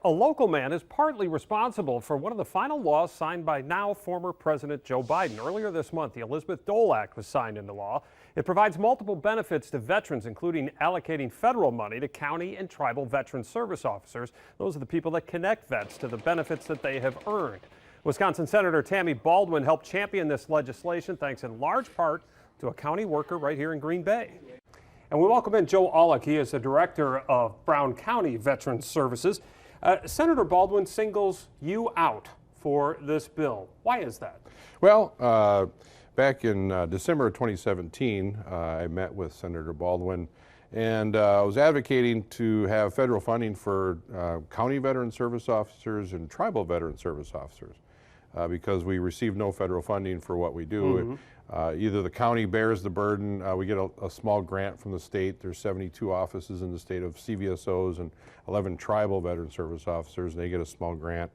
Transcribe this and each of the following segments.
A local man is partly responsible for one of the final laws signed by now former President Joe Biden. Earlier this month, the Elizabeth Dole Act was signed into law. It provides multiple benefits to veterans, including allocating federal money to county and tribal veteran service officers. Those are the people that connect vets to the benefits that they have earned. Wisconsin Senator Tammy Baldwin helped champion this legislation, thanks in large part to a county worker right here in Green Bay. And we welcome in Joe Aulick. He is the director of Brown County Veterans Services. Senator Baldwin singles you out for this bill. Why is that? Well, back in December of 2017, I met with Senator Baldwin, and I was advocating to have federal funding for county veteran service officers and tribal veteran service officers because we receive no federal funding for what we do. Either the county bears the burden, we get a small grant from the state. There's 72 offices in the state of CVSOs and 11 tribal veteran service officers, and they get a small grant.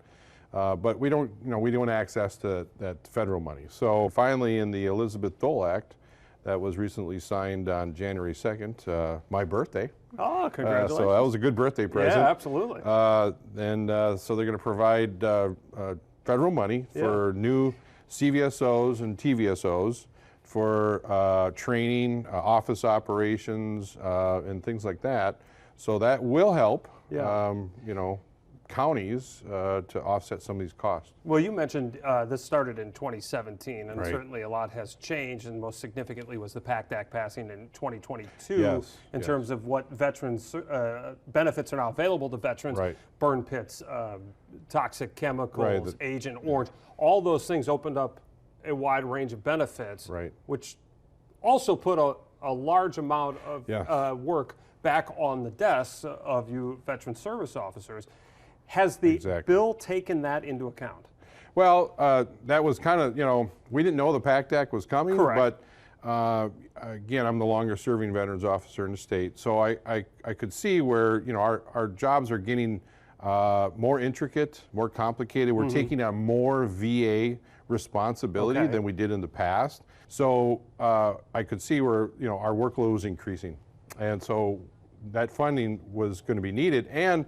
But we don't access to that federal money. So finally, in the Elizabeth Dole Act that was recently signed on January 2nd, my birthday. Oh, congratulations. So that was a good birthday present. Yeah, absolutely. So they're going to provide federal money for new CVSOs and TVSOs for training, office operations, and things like that. So that will help, counties to offset some of these costs. Well, you mentioned this started in 2017, and Right. certainly a lot has changed, and most significantly was the PACT Act passing in 2022 in terms of what veterans benefits are now available to veterans, Right. burn pits, toxic chemicals, Agent Orange. All those things opened up a wide range of benefits, which also put a large amount of work back on the desks of you veteran service officers. Has the bill taken that into account? Well, that was kind of, we didn't know the PACT Act was coming, but again, I'm the longest serving veterans officer in the state, so I could see where, our jobs are getting more intricate, more complicated. We're taking on more VA responsibility than we did in the past. So I could see where, our workload was increasing. And so that funding was going to be needed. And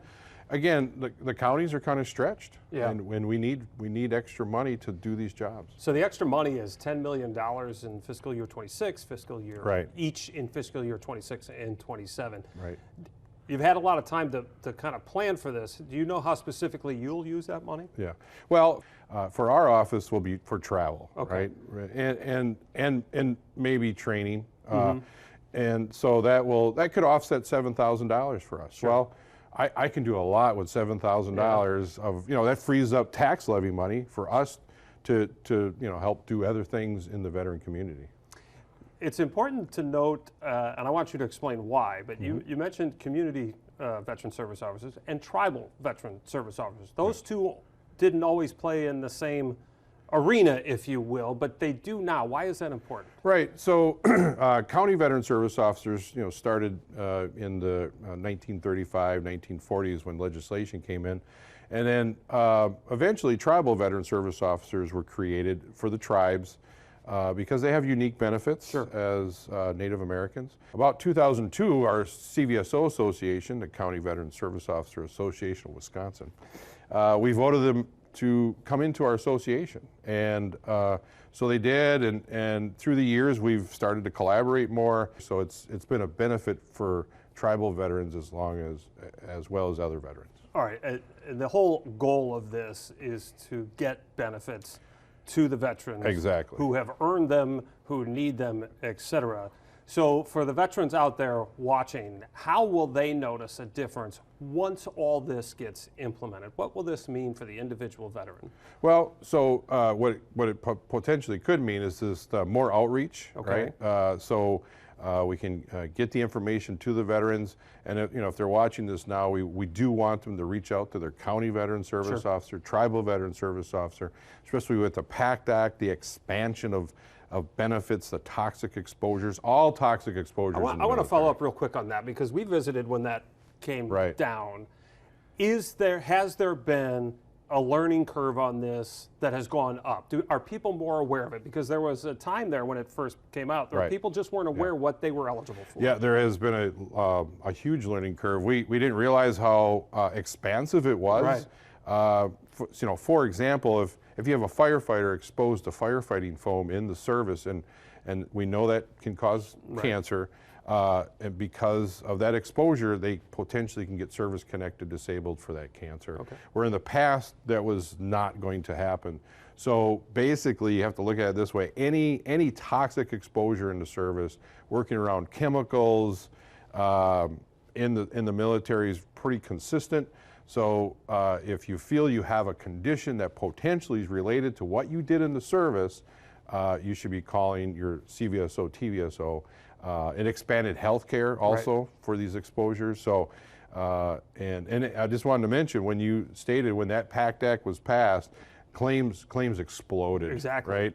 again, the counties are kind of stretched, and we need extra money to do these jobs. So the extra money is $10 million in fiscal year 26, each in fiscal year 26 and 27. Right. You've had a lot of time to kind of plan for this. Do you know how specifically you'll use that money? Yeah. Well, for our office will be for travel, right? And maybe training. And so that could offset $7,000 for us. Sure. Well, I can do a lot with $7,000 of, that frees up tax levy money for us to help do other things in the veteran community. It's important to note, and I want you to explain why, but you mentioned community veteran service officers and tribal veteran service officers. Those two didn't always play in the same arena, if you will, but they do now. Why is that important? Right. So county veteran service officers, started in the 1935, 1940s when legislation came in. And then eventually tribal veteran service officers were created for the tribes because they have unique benefits as Native Americans. About 2002, our CVSO Association, the County Veteran Service Officer Association of Wisconsin, we voted them to come into our association. And so they did, and through the years we've started to collaborate more. So it's been a benefit for tribal veterans as well as other veterans. All right, and the whole goal of this is to get benefits to the veterans who have earned them, who need them, etc. So for the veterans out there watching, how will they notice a difference once all this gets implemented? What will this mean for the individual veteran? Well, so what it potentially could mean is this more outreach, right? So we can get the information to the veterans, and if they're watching this now, we do want them to reach out to their county veteran service officer, tribal veteran service officer, especially with the PACT Act, the expansion of benefits, the toxic exposures, all toxic exposures. I want to follow up real quick on that because we visited when that came down. Has there been a learning curve on this that has gone up? Are people more aware of it? Because there was a time there when it first came out, where Right. people just weren't aware what they were eligible for. Yeah, there has been a huge learning curve. We didn't realize how expansive it was. Right. For example, if you have a firefighter exposed to firefighting foam in the service, and we know that can cause cancer, and because of that exposure, they potentially can get service-connected disabled for that cancer. Okay. Where in the past, that was not going to happen. So basically, you have to look at it this way: any toxic exposure in the service, working around chemicals, in the military is pretty consistent. So if you feel you have a condition that potentially is related to what you did in the service, you should be calling your CVSO, TVSO. It expanded health care also for these exposures. So, and I just wanted to mention, when you stated when that PACT Act was passed, claims exploded. Exactly. Right?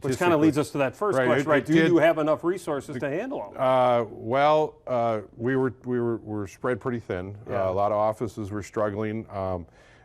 Which kind of leads us to that first question, right? Do you have enough resources to handle all that? Well, we were spread pretty thin. Yeah. A lot of offices were struggling.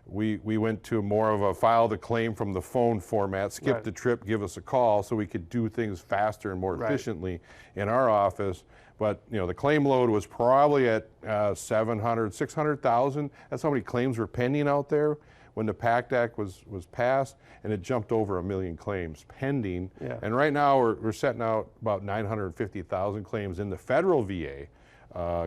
We went to more of a file the claim from the phone format, skip the trip, give us a call, so we could do things faster and more efficiently in our office. But the claim load was probably at 700, 600,000. That's how many claims were pending out there when the PACT Act was passed, and it jumped over 1 million claims pending. Yeah. And right now we're setting out about 950,000 claims in the federal VA,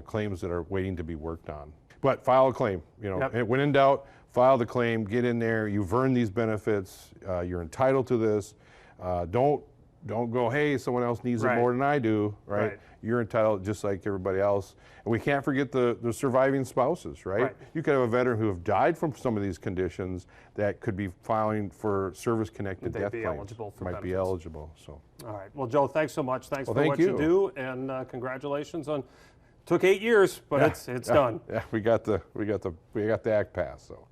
claims that are waiting to be worked on. But file a claim. When in doubt, file the claim, get in there. You've earned these benefits. You're entitled to this. Don't go, hey, someone else needs it more than I do, right? You're entitled just like everybody else. And we can't forget the surviving spouses, right? You could have a veteran who have died from some of these conditions that could be filing for service-connected death claims. Eligible for might be benefits. eligible. So. All right. Well, Joe, thanks so much. Thanks for thank what you. you do, and congratulations on. Took 8 years, but it's done. Yeah, we got the act passed. So.